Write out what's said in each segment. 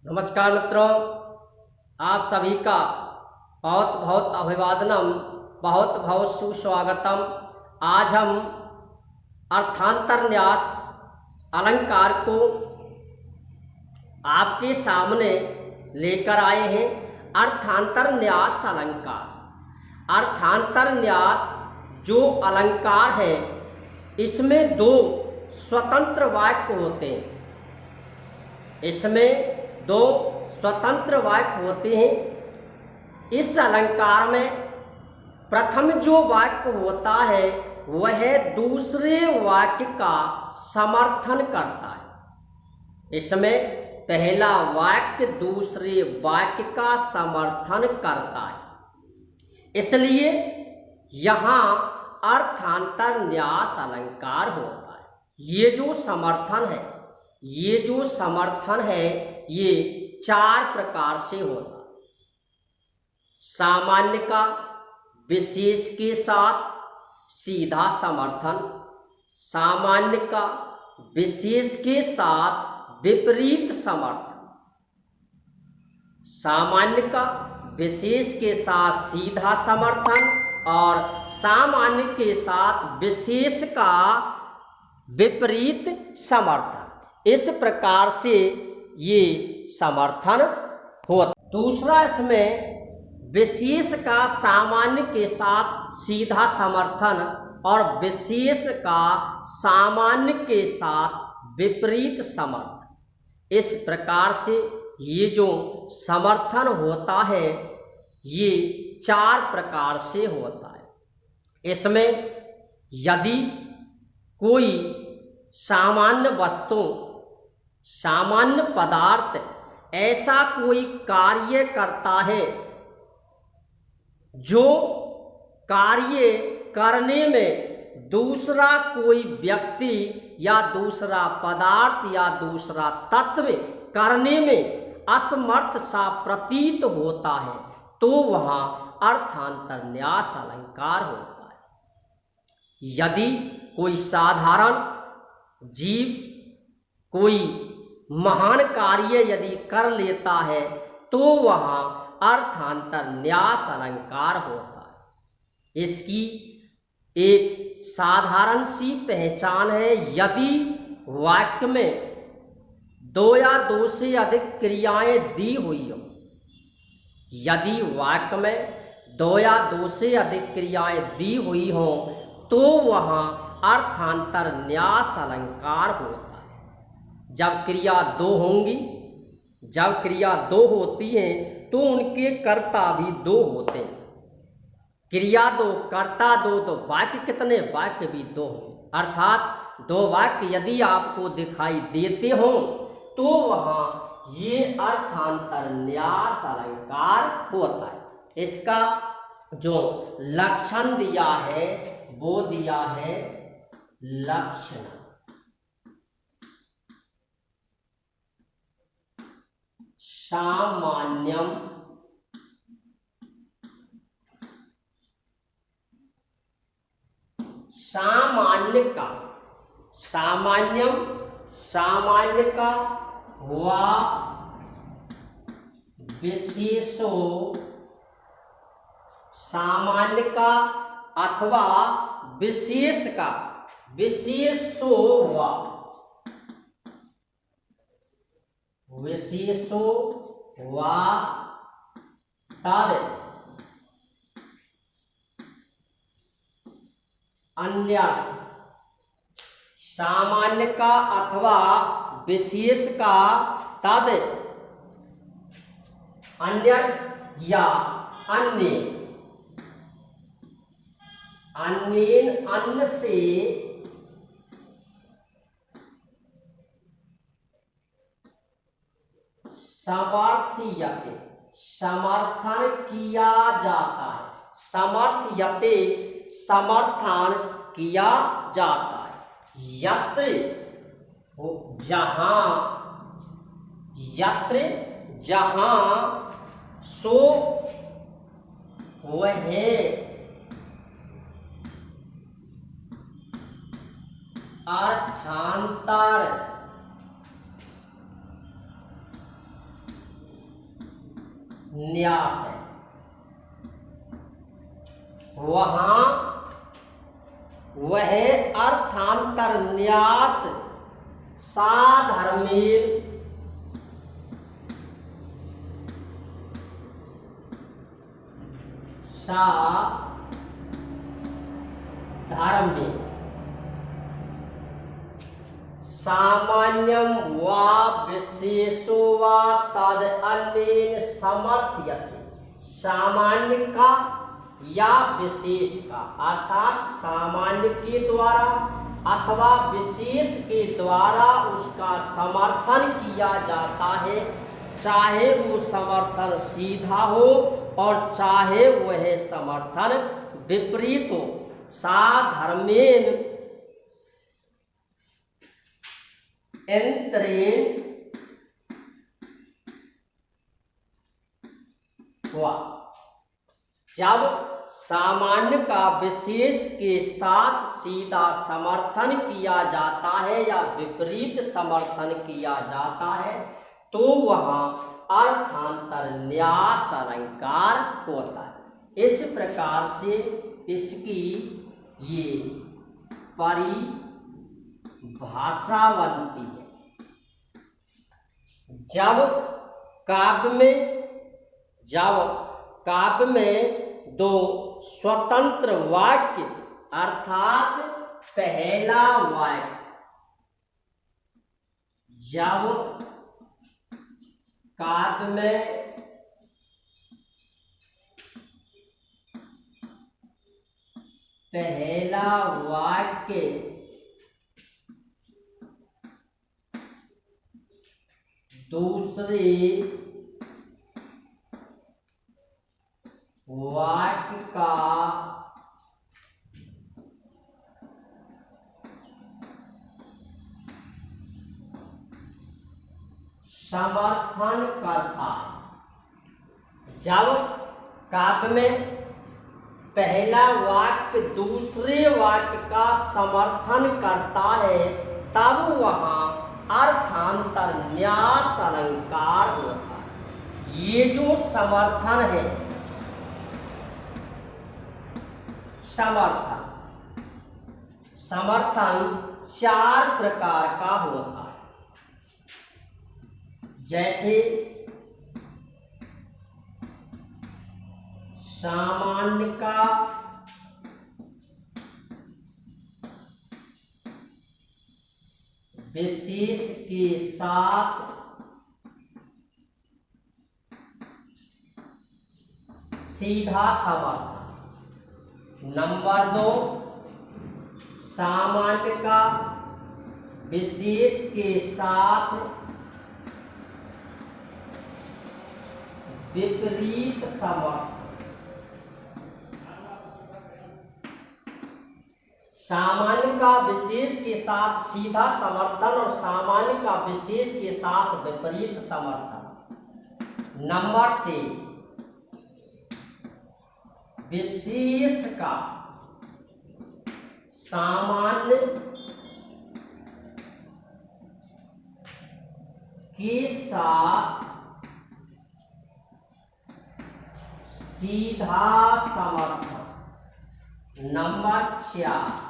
नमस्कार मित्रों, आप सभी का बहुत बहुत अभिवादनम, बहुत बहुत सुस्वागतम। आज हम अर्थांतर न्यास अलंकार को आपके सामने लेकर आए हैं। अर्थांतर न्यास अलंकार, अर्थांतर न्यास जो अलंकार है, इसमें दो स्वतंत्र वाक्य होते हैं। इसमें दो स्वतंत्र वाक्य होते हैं। इस अलंकार में प्रथम जो वाक्य होता है वह दूसरे वाक्य का समर्थन करता है। इसमें पहला वाक्य दूसरे वाक्य का समर्थन करता है, इसलिए यहाँ अर्थांतर न्यास अलंकार होता है। ये जो समर्थन है ये चार प्रकार से होता है। सामान्य का विशेष के साथ सीधा समर्थन, सामान्य का विशेष के साथ विपरीत समर्थन, सामान्य का विशेष के साथ सीधा समर्थन और सामान्य के साथ विशेष का विपरीत समर्थन। इस प्रकार से ये समर्थन होता। दूसरा, इसमें विशेष का सामान्य के साथ सीधा समर्थन और विशेष का सामान्य के साथ विपरीत समर्थन। इस प्रकार से ये जो समर्थन होता है ये चार प्रकार से होता है। इसमें यदि कोई सामान्य वस्तु, सामान्य पदार्थ ऐसा कोई कार्य करता है जो कार्य करने में दूसरा कोई व्यक्ति या दूसरा पदार्थ या दूसरा तत्व करने में असमर्थ सा प्रतीत होता है, तो वहाँ अर्थांतर न्यास अलंकार होता है। यदि कोई साधारण जीव कोई महान कार्य यदि कर लेता है तो वहाँ अर्थांतर न्यास अलंकार होता है। इसकी एक साधारण सी पहचान है, यदि वाक्य में दो या दो से अधिक क्रियाएं दी हुई हो, यदि वाक्य में दो या दो से अधिक क्रियाएं दी हुई हो तो वहाँ अर्थांतर न्यास अलंकार होता है। जब क्रिया दो होंगी, जब क्रिया दो होती है तो उनके कर्ता भी दो होते हैं। क्रिया दो, कर्ता दो, तो वाक्य कितने? वाक्य भी दो होंगे। अर्थात दो वाक्य यदि आपको दिखाई देते हो तो वहाँ ये अर्थांतर न्यास अलंकार होता है। इसका जो लक्षण दिया है वो दिया है लक्षण। सामान्यम, सामान्य का, सामान्यम सामान्य का वा विशेषो, सामान्य का अथवा विशेष का, विशेषो वा, विशेषो वा तद अन्य, सामान्य का अथवा विशेष का तद अन्य या अन्य, अन्य अन्य से समर्थयते, समर्थन किया जाता है। समर्थयते, समर्थन किया जाता है। यत्र, जहां, यत्र जहां, सो वह, अर्थांतर न्यास है। वहां वह अर्थांतर न्यास साधर्मेण धर्मे सामान्यम वा विशेषो वा तद अन्येन समर्थयते। सामान्य का या विशेष का, अर्थात सामान्य के द्वारा अथवा विशेष के द्वारा उसका समर्थन किया जाता है, चाहे वो समर्थन सीधा हो और चाहे वह समर्थन विपरीत हो। साधर्मेण एंत्रेण हुआ। जब सामान्य का विशेष के साथ सीधा समर्थन किया जाता है या विपरीत समर्थन किया जाता है तो वहां अर्थांतर न्यास अलंकार होता है। इस प्रकार से इसकी ये परिभाषा बनती है। जब काव्य में दो स्वतंत्र वाक्य अर्थात पहला वाक्य जब काव्य में पहला वाक्य दूसरे वाक्य का समर्थन करता है। जब काव्य में पहला वाक्य दूसरे वाक्य का समर्थन करता है तब वहां अर्थांतर न्यास अलंकार होता है। ये जो समर्थन है, समर्थन चार प्रकार का होता है। जैसे सामान्य का, विशेष के साथ सीधा समर्थन। नंबर 2, सामान्य का विशेष के साथ विपरीत समर्थन। सामान्य का विशेष के साथ सीधा समर्थन और सामान्य का विशेष के साथ विपरीत समर्थन। नंबर 3, विशेष का सामान्य के साथ सीधा समर्थन। नंबर 4,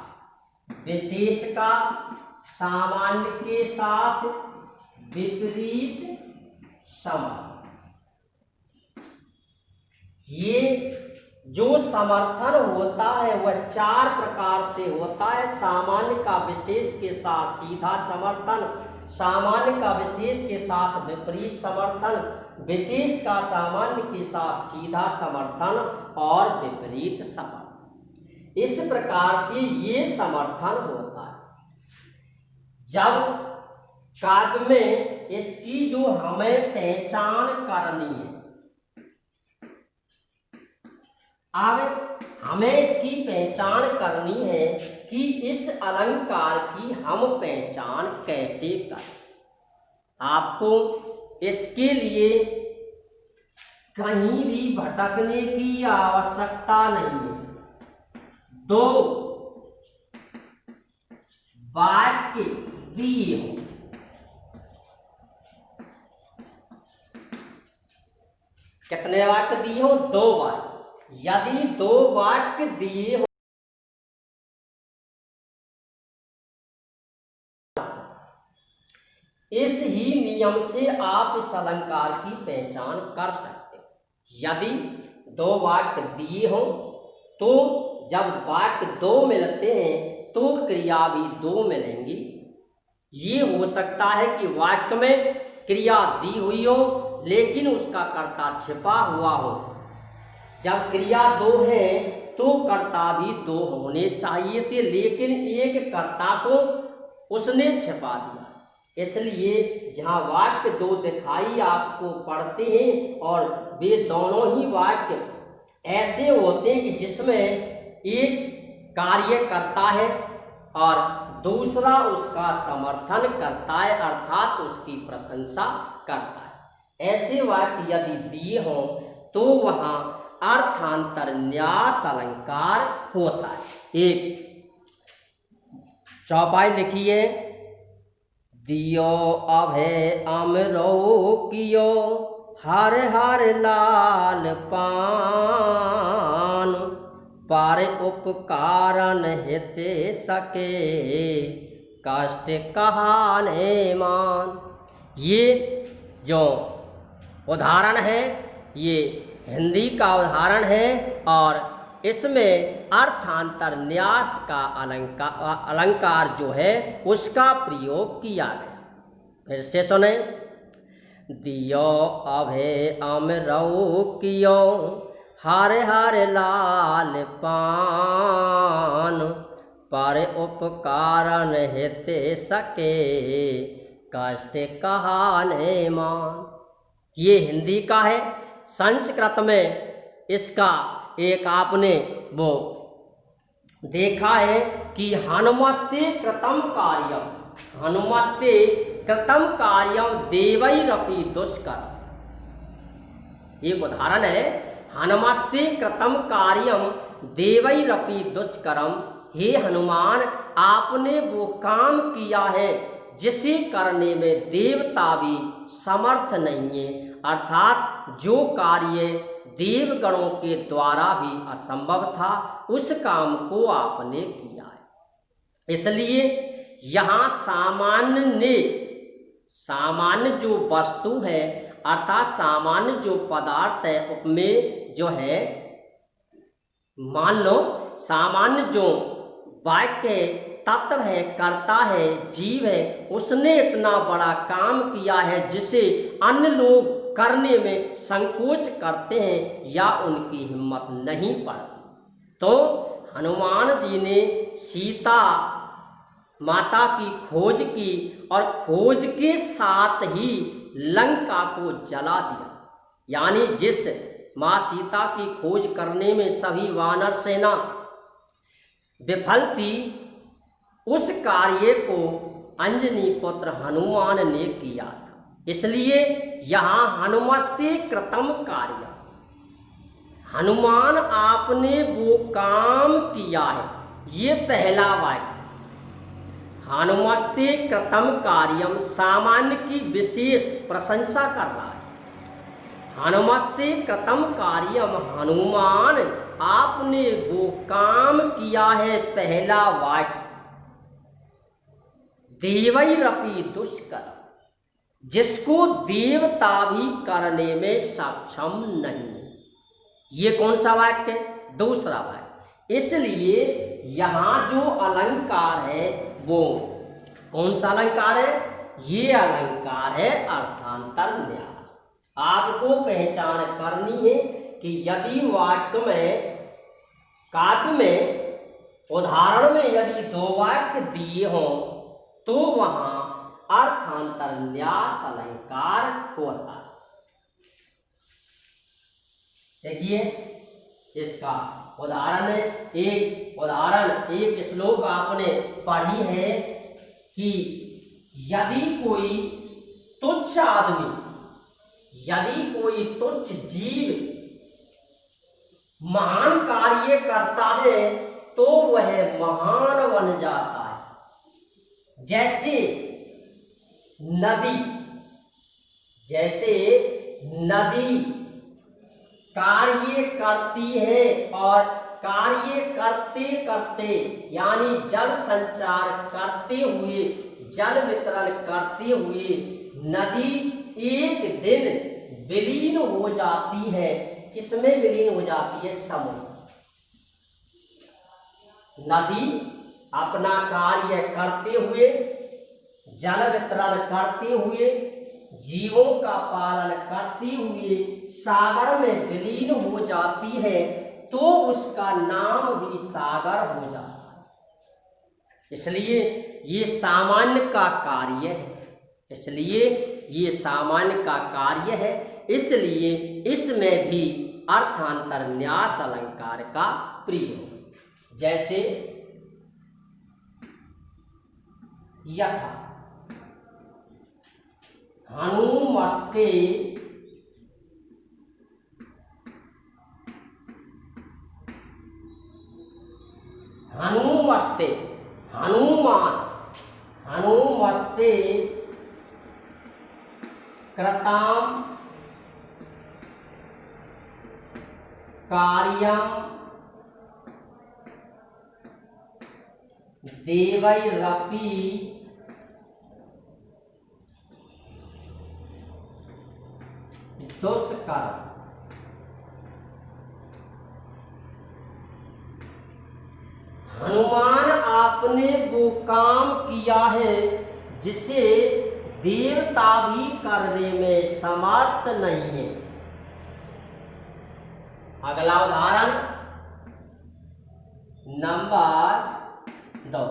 विशेष का सामान्य के साथ विपरीत समर्थन। ये जो समर्थन होता है वह चार प्रकार से होता है। सामान्य का विशेष के साथ सीधा समर्थन, सामान्य का विशेष के साथ विपरीत समर्थन, विशेष का सामान्य के साथ सीधा समर्थन और विपरीत समर्थन। इस प्रकार से ये समर्थन होता है। जब काव्य में इसकी जो हमें पहचान करनी है, अब हमें इसकी पहचान करनी है कि इस अलंकार की हम पहचान कैसे करें। आपको इसके लिए कहीं भी भटकने की आवश्यकता नहीं है। 2 वाक्य दिए हो, कितने वाक्य दिए हो? 2 वाक्य। यदि 2 वाक्य दिए हो इस ही नियम से आप इस अलंकार की पहचान कर सकते हो। यदि 2 वाक्य दिए हो तो जब वाक्य 2 मिलते हैं तो क्रिया भी 2 मिलेंगी। ये हो सकता है कि वाक्य में क्रिया दी हुई हो लेकिन उसका कर्ता छिपा हुआ हो। जब क्रिया 2 है तो कर्ता भी 2 होने चाहिए थे, लेकिन एक कर्ता को उसने छिपा दिया। इसलिए जहाँ वाक्य 2 दिखाई आपको पड़ते हैं और वे दोनों ही वाक्य ऐसे होते हैं कि जिसमें एक कार्य करता है और दूसरा उसका समर्थन करता है, अर्थात उसकी प्रशंसा करता है। ऐसे वाक्य यदि दिए हों तो वहाँ अर्थांतर न्यास अलंकार होता है। एक चौपाई लिखिए। दियो अभय अमरो कियो हर हर लाल पान पर उपकारन हित सके कष्ट कहाने मान। ये जो उदाहरण है ये हिंदी का उदाहरण है और इसमें अर्थांतर न्यास का अलंकार जो है उसका प्रयोग किया गया। फिर से सुने। दियो अभय अमरो कियो हर हर लाल पान पर उपकारन हित सके कष्ट कहाने मान। ये हिंदी का है। संस्कृत में इसका एक आपने वो देखा है कि हनुमस्ते कृतम कार्यम, हनुमस्ते कृतम कार्यम देवैरपि दुष्कर। एक उदाहरण है। हनुमस्ते कृतम कार्यम देवैरपि दुष्करम। हे हनुमान, आपने वो काम किया है जिसे करने में देवता भी समर्थ नहीं है, अर्थात जो कार्य देवगणों के द्वारा भी असंभव था उस काम को आपने किया है। इसलिए यहाँ सामान्य जो वस्तु है अर्थात सामान्य जो पदार्थ है उसमें जो है, मान लो सामान्य जो वाक्य तत्व है, कर्ता है, जीव है, उसने इतना बड़ा काम किया है जिसे अन्य लोग करने में संकोच करते हैं या उनकी हिम्मत नहीं पड़ती। तो हनुमान जी ने सीता माता की खोज की और खोज के साथ ही लंका को जला दिया। यानी जिस माँ सीता की खोज करने में सभी वानर सेना विफल थी, उस कार्य को अंजनी पुत्र हनुमान ने किया था। इसलिए यहाँ हनुमस्ते कृतम कार्य, हनुमान आपने वो काम किया है, ये पहला वाक्य। हनुमस्ते कृतम कार्यम सामान्य की विशेष प्रशंसा कर रहा है। हनुमस्ते कृतम कार्यम, हनुमान आपने वो काम किया है, पहला वाक्य। देवैरपि दुष्कर, जिसको देवता भी करने में सक्षम नहीं है। ये कौन सा वाक्य? दूसरा वाक्य। इसलिए यहाँ जो अलंकार है वो कौन सा अलंकार है? ये अलंकार है अर्थांतर न्यास। आपको पहचान करनी है कि यदि वाक्य में, काव्य में, उदाहरण में यदि 2 वाक्य दिए हों तो वहां अर्थांतर न्यास अलंकार होता है। देखिए इसका उदाहरण है। एक श्लोक आपने पढ़ी है कि यदि कोई तुच्छ आदमी, यदि कोई तुच्छ जीव महान कार्य करता है तो वह महान बन जाता है। जैसे नदी कार्य करती है और कार्य करते करते यानी जल संचार करते हुए, जल वितरण करते हुए नदी एक दिन विलीन हो जाती है। किसमें विलीन हो जाती है? समुद्र। नदी अपना कार्य करते हुए, जल वितरण करते हुए, जीवों का पालन करते हुए सागर में विलीन हो जाती है, तो उसका नाम भी सागर हो जाता है। इसलिए ये सामान्य का कार्य है, इसलिए ये सामान्य का कार्य है, इसलिए इसमें भी अर्थांतर न्यास अलंकार का प्रयोग। जैसे यथा हनुमस्ते हनुमस्ते, हनुमान, हनुमस्ते कृताम कार्यम देवैरपि दुष्कर। हनुमान आपने वो काम किया है जिसे देवता भी करने में समर्थ नहीं है। अगला उदाहरण नंबर 2।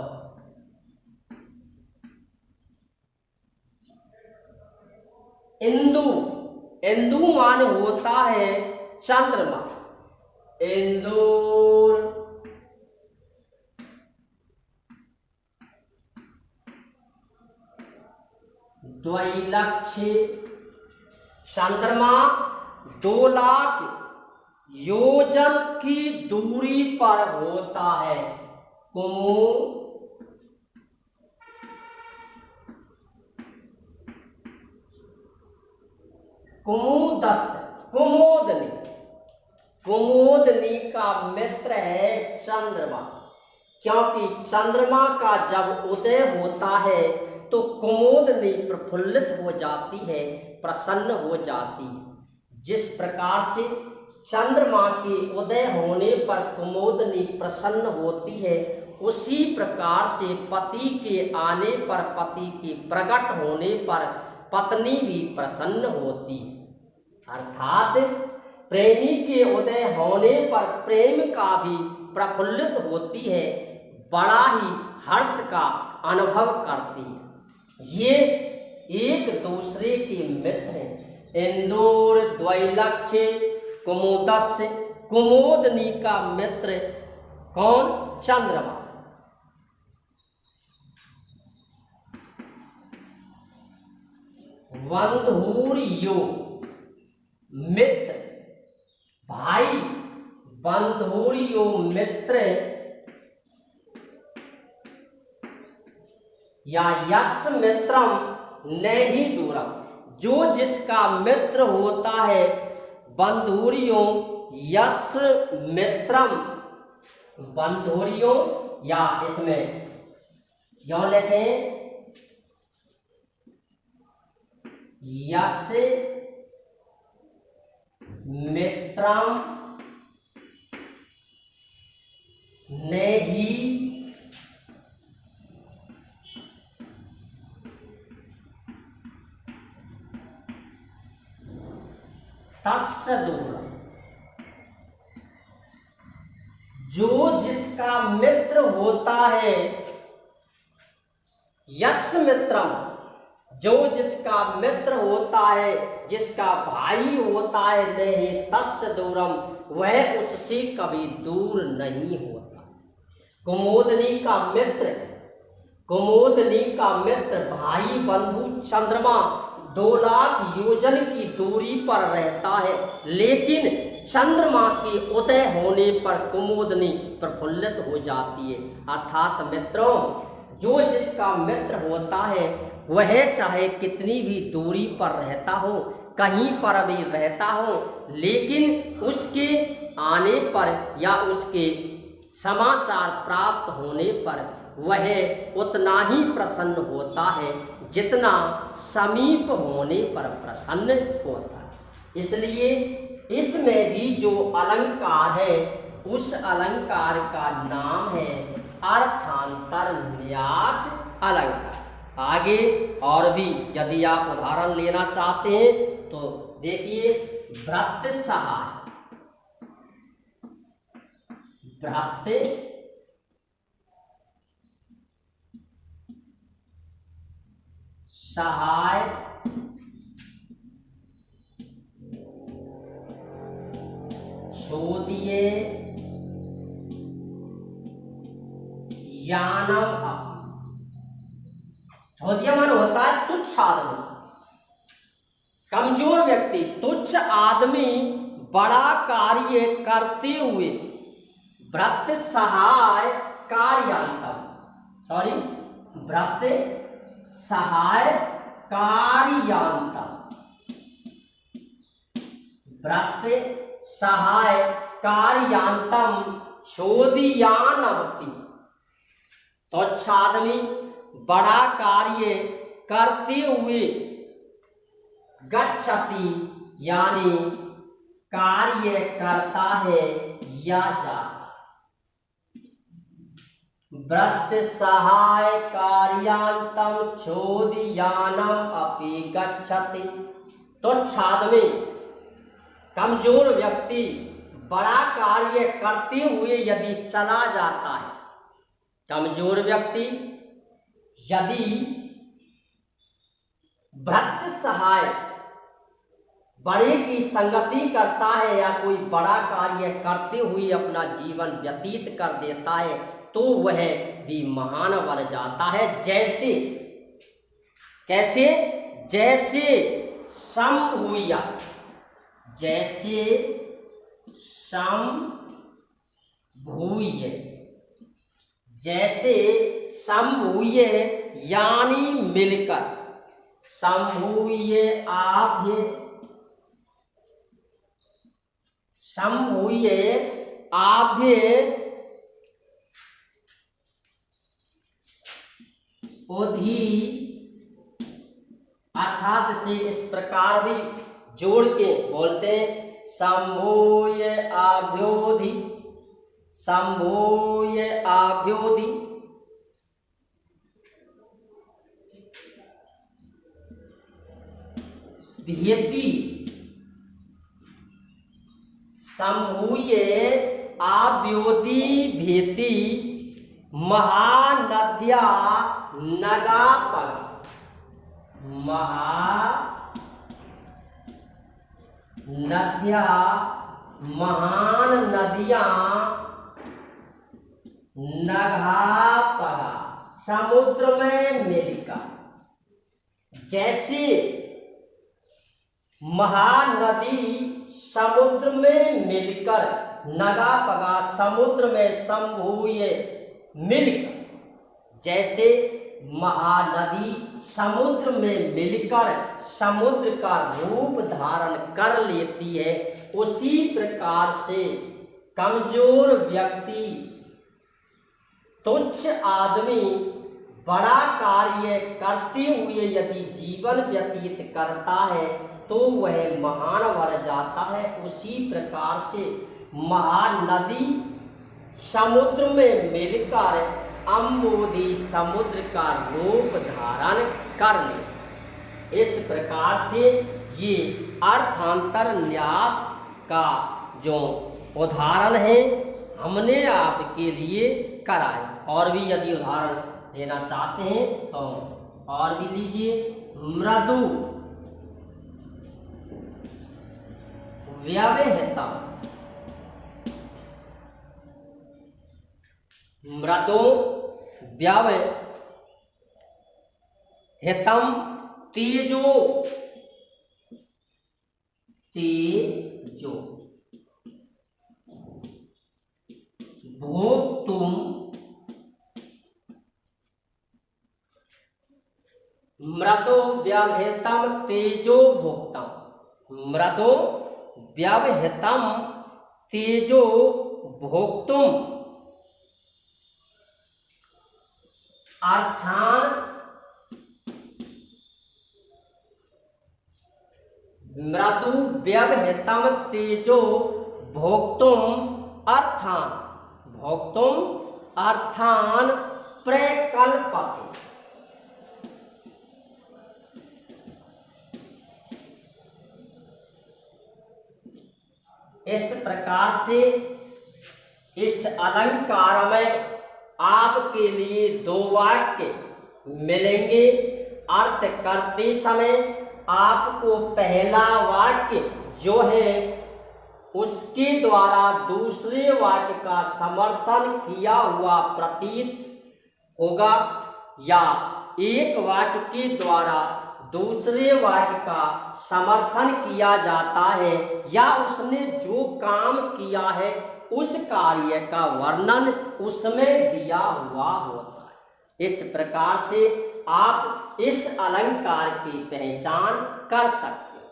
इंदु, इंदु मान होता है चंद्रमा। इंदुर द्वैलक्ष्य, चंद्रमा 2 लाख योजन की दूरी पर होता है। कुमुदस्य, कुमोदनी, कुमोदनी का मित्र है चंद्रमा, क्योंकि चंद्रमा का जब उदय होता है तो कुमोदनी प्रफुल्लित हो जाती है, प्रसन्न हो जाती है। जिस प्रकार से चंद्रमा के उदय होने पर कुमोदनी प्रसन्न होती है, उसी प्रकार से पति के आने पर, पति के प्रकट होने पर पत्नी भी प्रसन्न होती है। अर्थात प्रेमी के उदय होने पर प्रेम का भी प्रफुल्लित होती है, बड़ा ही हर्ष का अनुभव करती है। ये एक दूसरे के मित्र हैं। इंदुर द्वैलक्ष्य कुमुदस्य, कुमोदनी का मित्र कौन? चंद्रमा। बंधुर्यो मित्र, भाई बंधुर्यो मित्र या यस मित्रम नहीं दूरम, जो जिसका मित्र होता है। बंधुर्यो यस मित्रम, बंधुर्यो या इसमें क्यों लिखें? यस मित्रम नहीं तस्य दूरम, जो जिसका मित्र होता है। यस मित्रम, जो जिसका मित्र होता है, जिसका भाई होता है, नहीं तस्य दूरम, वह उससे कभी दूर नहीं होता। कुमोदनी का मित्र, कुमोदनी का मित्र भाई बंधु चंद्रमा 2 लाख योजन की दूरी पर रहता है, लेकिन चंद्रमा के उदय होने पर कुमोदनी प्रफुल्लित हो जाती है। अर्थात मित्रों, जो जिसका मित्र होता है वह चाहे कितनी भी दूरी पर रहता हो, कहीं पर भी रहता हो, लेकिन उसके आने पर या उसके समाचार प्राप्त होने पर वह उतना ही प्रसन्न होता है जितना समीप होने पर प्रसन्न होता है। इसलिए इसमें भी जो अलंकार है उस अलंकार का नाम है अर्थांतर न्यास अलंकार। आगे और भी यदि आप उदाहरण लेना चाहते हैं तो देखिए, भृत्य सहाय, भृत्य सहाय, छोदिये यानव। छोदिया मन होता है तुच्छ आदमी, कमजोर व्यक्ति, तुच्छ आदमी बड़ा कार्य करते हुए भृत्य सहाय कार्यान्तम, सॉरी, भृत्य सहाय कार्यान्तम, भृत्य सहाय कार्यान्तम छोदियानवति। तो अच्छा आदमी बड़ा कार्य करते हुए गच्छति यानी कार्य करता है या जाता। भृत्य सहाय कार्यान्तम छोदियानम अपि गच्छति। तो आदमी, कमजोर व्यक्ति बड़ा कार्य करते हुए यदि चला जाता है, कमजोर व्यक्ति यदि भृत्य सहाय बड़े की संगति करता है या कोई बड़ा कार्य करते हुए अपना जीवन व्यतीत कर देता है तो वह भी महान बन जाता है। जैसे, कैसे? जैसे समभूया, जैसे समभूय, जैसे समभूय यानी मिलकर, समभूय आभ्य, समभूय आभ्य उधि, अर्थात से इस प्रकार भी जोड़ के बोलते हैं, संभूय आभ्योधि, संभूय आभ्योधि। भेति, संभूय आभ्योधि भेति महानद्या नगापल, महानद्या महान नदियां नगापगा समुद्र में मिलकर। जैसे महानदी समुद्र में मिलकर, नगापगा समुद्र में संभूय मिलकर, जैसे महानदी समुद्र में मिलकर समुद्र का रूप धारण कर लेती है, उसी प्रकार से कमजोर व्यक्ति, तुच्छ आदमी बड़ा कार्य करते हुए यदि जीवन व्यतीत करता है तो वह महान बन जाता है। उसी प्रकार से महानदी समुद्र में मिलकर अम्बोधि समुद्र का रूप धारण कर ले। इस प्रकार से ये अर्थांतर न्यास का जो उदाहरण है हमने आपके लिए कराए। और भी यदि उदाहरण लेना चाहते हैं तो और भी लीजिए। मृदु व्यवहितम, मृदु व्यवहितम तेजो, तेजो भोक्तुम, मृदु व्यवहितम तेजो भोक्तम, मृदो व्यवहितम तेजो भोक्तुम अर्थान मृदु व्यवहितम तेजो भोक्तुम अर्थान प्रकल्पते। इस प्रकार से इस अलंकार में आपके लिए दो वाक्य मिलेंगे। अर्थ करते समय आपको पहला वाक्य जो है उसके द्वारा दूसरे वाक्य का समर्थन किया हुआ प्रतीत होगा, या एक वाक्य के द्वारा दूसरे वाक्य का समर्थन किया जाता है, या उसने जो काम किया है उस कार्य का वर्णन उसमें दिया हुआ होता है। इस प्रकार से आप इस अलंकार की पहचान कर सकते हैं।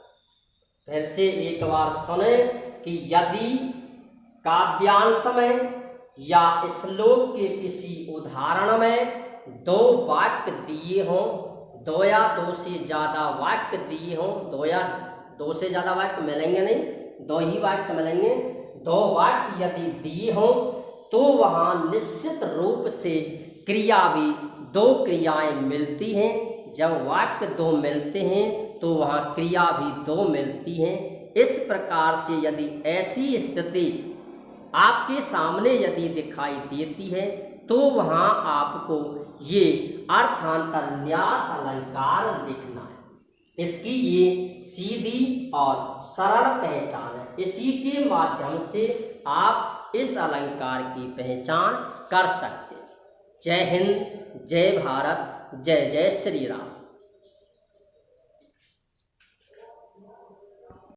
फिर से एक बार सुने कि यदि काव्यांश में या श्लोक के किसी उदाहरण में दो वाक्य दिए हों, दो या दो से ज़्यादा वाक्य दिए हों, दो से ज़्यादा वाक्य मिलेंगे नहीं, दो ही वाक्य मिलेंगे, दो वाक्य यदि दिए हों तो वहाँ निश्चित रूप से क्रिया भी दो क्रियाएं मिलती हैं। जब वाक्य दो मिलते हैं तो वहाँ क्रिया भी दो मिलती हैं। इस प्रकार से यदि ऐसी स्थिति आपके सामने यदि दिखाई देती है तो वहाँ आपको ये अर्थांतरन्यास अलंकार लिखना है। इसकी ये सीधी और सरल पहचान है। इसी के माध्यम से आप इस अलंकार की पहचान कर सकते हैं। जय हिंद, जय भारत, जय जय श्री राम।